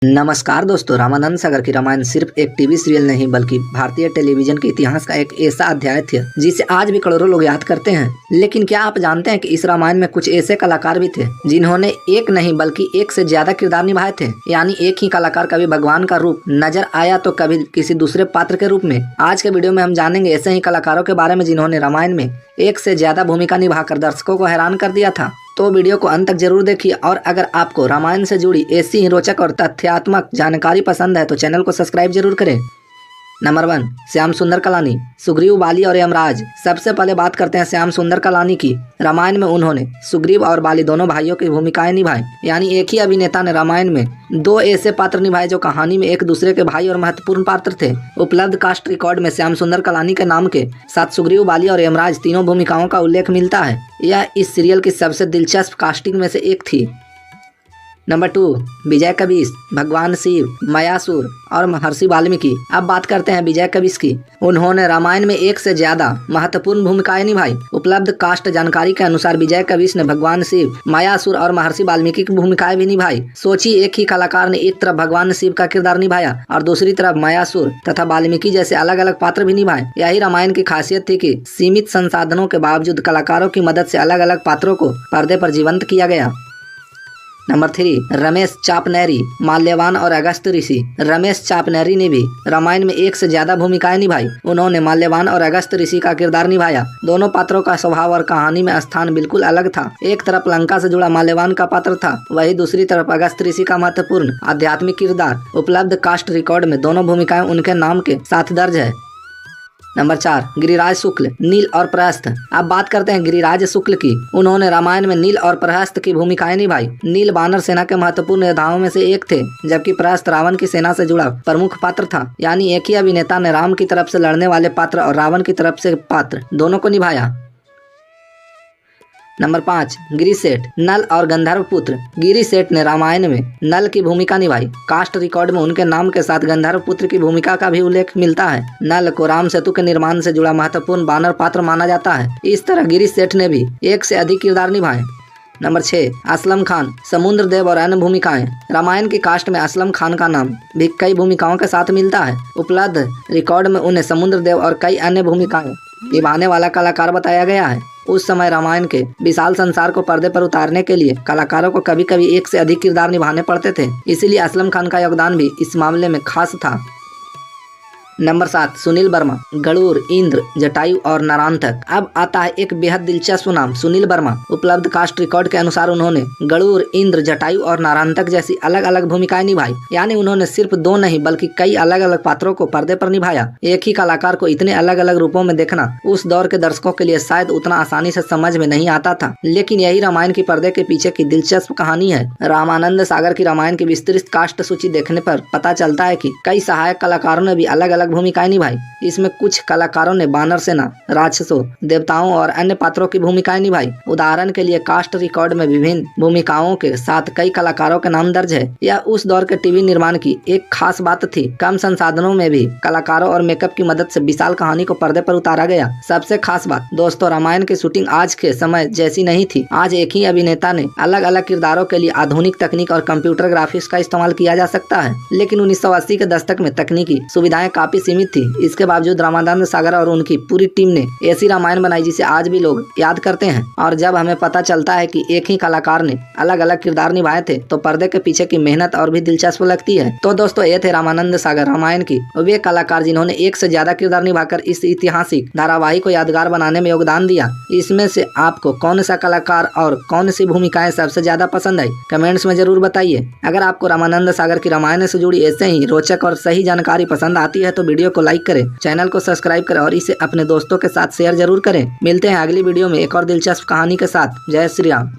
नमस्कार दोस्तों, रामानंद सागर की रामायण सिर्फ एक टीवी सीरियल नहीं बल्कि भारतीय टेलीविजन के इतिहास का एक ऐसा अध्याय था जिसे आज भी करोड़ों लोग याद करते हैं। लेकिन क्या आप जानते हैं कि इस रामायण में कुछ ऐसे कलाकार भी थे जिन्होंने एक नहीं बल्कि एक से ज्यादा किरदार निभाए थे। यानी एक ही कलाकार कभी भगवान का रूप नजर आया तो कभी किसी दूसरे पात्र के रूप में। आज के वीडियो में हम जानेंगे ऐसे ही कलाकारों के बारे में जिन्होंने रामायण में एक से ज्यादा भूमिका निभाकर दर्शकों को हैरान कर दिया था। तो वीडियो को अंत तक जरूर देखिए और अगर आपको रामायण से जुड़ी ऐसी ही रोचक और तथ्यात्मक जानकारी पसंद है तो चैनल को सब्सक्राइब जरूर करें। नंबर 1, श्याम सुंदर कलानी, सुग्रीव, बाली और यमराज। सबसे पहले बात करते हैं श्याम सुंदर कलानी की। रामायण में उन्होंने सुग्रीव और बाली दोनों भाइयों की भूमिकाएं निभाई। यानी एक ही अभिनेता ने रामायण में दो ऐसे पात्र निभाए जो कहानी में एक दूसरे के भाई और महत्वपूर्ण पात्र थे। उपलब्ध कास्ट रिकॉर्ड में श्याम सुंदर कलानी के नाम के साथ सुग्रीव, बाली और यमराज तीनों भूमिकाओं का उल्लेख मिलता है। यह इस सीरियल की सबसे दिलचस्प कास्टिंग में से एक थी। नंबर 2, विजय कबीर, भगवान शिव, मयासुर और महर्षि वाल्मीकि। अब बात करते हैं विजय कबीर की। उन्होंने रामायण में एक से ज्यादा महत्वपूर्ण भूमिकाएं निभाई। उपलब्ध कास्ट जानकारी के अनुसार विजय कबीर ने भगवान शिव, मयासुर और महर्षि वाल्मीकि की भूमिकाएं भी निभाई। सोचिए, एक ही कलाकार ने एक तरफ भगवान शिव का किरदार निभाया और दूसरी तरफ मयासुर तथा वाल्मीकि जैसे अलग अलग पात्र भी निभाए। यही रामायण की खासियत थी कि सीमित संसाधनों के बावजूद कलाकारों की मदद से अलग अलग पात्रों को पर्दे पर जीवंत किया गया। नंबर 3, रमेश चापनेरी, माल्यवान और अगस्त ऋषि। रमेश चापनेरी ने भी रामायण में एक से ज्यादा भूमिकाएं निभाई। उन्होंने माल्यवान और अगस्त ऋषि का किरदार निभाया। दोनों पात्रों का स्वभाव और कहानी में स्थान बिल्कुल अलग था। एक तरफ लंका से जुड़ा माल्यवान का पात्र था, वही दूसरी तरफ अगस्त ऋषि का महत्वपूर्ण आध्यात्मिक किरदार। उपलब्ध कास्ट रिकॉर्ड में दोनों भूमिकाएं उनके नाम के साथ दर्ज है। नंबर 4, गिरिराज शुक्ल, नील और प्रहस्त। अब बात करते हैं गिरिराज शुक्ल की। उन्होंने रामायण में नील और प्रहस्त की भूमिकाएं निभाई। नील वानर सेना के महत्वपूर्ण योद्धाओं में से एक थे, जबकि प्रहस्त रावण की सेना से जुड़ा प्रमुख पात्र था। यानी एक ही अभिनेता ने राम की तरफ से लड़ने वाले पात्र और रावण की तरफ से पात्र दोनों को निभाया। नंबर 5, गिरी सेठ, नल और गंधर्व पुत्र। गिरी सेठ ने रामायण में नल की भूमिका निभाई। कास्ट रिकॉर्ड में उनके नाम के साथ गंधर्व पुत्र की भूमिका का भी उल्लेख मिलता है। नल को राम सेतु के निर्माण से जुड़ा महत्वपूर्ण वानर पात्र माना जाता है। इस तरह गिरी सेठ ने भी एक से अधिक किरदार निभाए। नंबर 6, असलम खान, समुद्र देव और अन्य भूमिकाएं। रामायण की कास्ट में असलम खान का नाम भी कई भूमिकाओं के साथ मिलता है। उपलब्ध रिकॉर्ड में उन्हें समुद्र देव और कई अन्य भूमिकाएं निभाने वाला कलाकार बताया गया है। उस समय रामायण के विशाल संसार को पर्दे पर उतारने के लिए कलाकारों को कभी कभी एक से अधिक किरदार निभाने पड़ते थे, इसीलिए असलम खान का योगदान भी इस मामले में खास था। नंबर 7, सुनील वर्मा, गरुड़, इंद्र, जटायु और नरांतक। अब आता है एक बेहद दिलचस्प नाम, सुनील वर्मा। उपलब्ध कास्ट रिकॉर्ड के अनुसार उन्होंने गरुड़, इंद्र, जटायु और नरांतक जैसी अलग अलग भूमिकाएं निभाई। यानी उन्होंने सिर्फ दो नहीं बल्कि कई अलग अलग पात्रों को पर्दे पर निभाया। एक ही कलाकार को इतने अलग अलग रूपों में देखना उस दौर के दर्शकों के लिए शायद उतना आसानी से समझ में नहीं आता था, लेकिन यही रामायण की पर्दे के पीछे की दिलचस्प कहानी है। रामानंद सागर की रामायण की विस्तृत कास्ट सूची देखने पर पता चलता है कि कई सहायक कलाकारों ने भी अलग अलग भूमिकाएं निभाई। इसमें कुछ कलाकारों ने वानर सेना, राक्षसों, देवताओं और अन्य पात्रों की भूमिकाएं निभाई। उदाहरण के लिए कास्ट रिकॉर्ड में विभिन्न भूमिकाओं के साथ कई कलाकारों के नाम दर्ज है। यह उस दौर के टीवी निर्माण की एक खास बात थी। कम संसाधनों में भी कलाकारों और मेकअप की मदद से विशाल कहानी को पर्दे पर उतारा गया। सबसे खास बात दोस्तों, रामायण की शूटिंग आज के समय जैसी नहीं थी। आज एक ही अभिनेता ने अलग अलग किरदारों के लिए आधुनिक तकनीक और कंप्यूटर ग्राफिक्स का इस्तेमाल किया जा सकता है, लेकिन 1980 के दशक में तकनीकी सुविधाएं काफी सीमित थी। इसके बावजूद रामानंद सागर और उनकी पूरी टीम ने ऐसी रामायण बनाई जिसे आज भी लोग याद करते हैं। और जब हमें पता चलता है कि एक ही कलाकार ने अलग अलग किरदार निभाए थे तो पर्दे के पीछे की मेहनत और भी दिलचस्प लगती है। तो दोस्तों, ये थे रामानंद सागर रामायण की वे कलाकार जिन्होंने एक से ज्यादा किरदार निभाकर इस ऐतिहासिक धारावाहिक को यादगार बनाने में योगदान दिया। इसमें से आपको कौन सा कलाकार और कौन सी भूमिकाएं सबसे ज्यादा पसंद आई, कमेंट्स में जरूर बताइए। अगर आपको रामानंद सागर की रामायण से जुड़ी ऐसे ही रोचक और सही जानकारी पसंद आती है तो वीडियो को लाइक करें, चैनल को सब्सक्राइब करें और इसे अपने दोस्तों के साथ शेयर जरूर करें। मिलते हैं अगली वीडियो में एक और दिलचस्प कहानी के साथ। जय श्री राम।